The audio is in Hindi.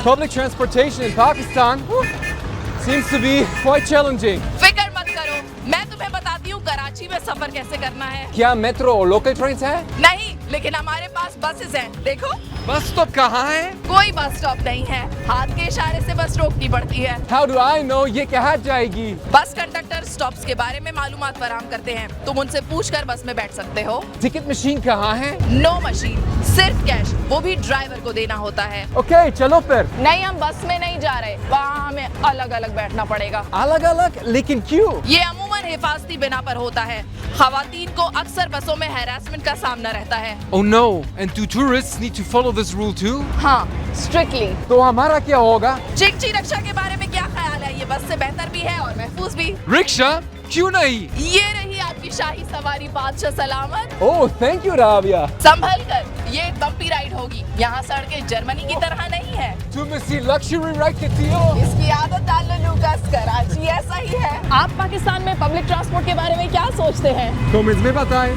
Public transportation in Pakistan seems to be quite challenging. फिक्र मत करो, मैं तुम्हें बताती हूँ कराची में सफर कैसे करना है। क्या मेट्रो और लोकल ट्रेन्स है? नहीं, लेकिन हमारे पास बसेस हैं। देखो, बस स्टॉप कहाँ है? कोई बस स्टॉप नहीं है, हाथ के इशारे से बस रोकनी पड़ती है। How do I know ये कहाँ जाएगी? बस कंडक्टर स्टॉप्स के बारे में मालूमात फराहम करते हैं, तुम उनसे पूछकर बस में बैठ सकते हो। टिकट मशीन कहाँ है? नो मशीन, सिर्फ कैश, वो भी ड्राइवर को देना होता है। ओके, चलो फिर। नहीं, हम बस में नहीं जा रहे, वहाँ हमें अलग अलग बैठना पड़ेगा। अलग अलग? लेकिन क्यों? ये अमूमन हिफाजती बिना पर होता है। खवातीन को अक्सर बसों में हैरेसमेंट का सामना रहता है। Oh no, and do tourists need to follow this rule too? हाँ, स्ट्रिक्टली। तो हमारा क्या होगा? चिकची रक्षा के बारे में क्या ख्याल है? ये बस से बेहतर भी है और महफूज भी। रिक्शा? क्यों नहीं? ये रही आपकी शाही सवारी, बादशाह सलामत। Oh, thank you, Rabia. संभल कर, ये एक बम्पी राइड होगी। यहाँ सड़कें जर्मनी की तरह नहीं है। तुम इसी लग्जरी राइड करती हो? इसकी आदत डाल लो लूकास, कराची ऐसा ही है। आप पाकिस्तान में पब्लिक ट्रांसपोर्ट के बारे में क्या सोचते हैं? कमेंट्स में बताएं।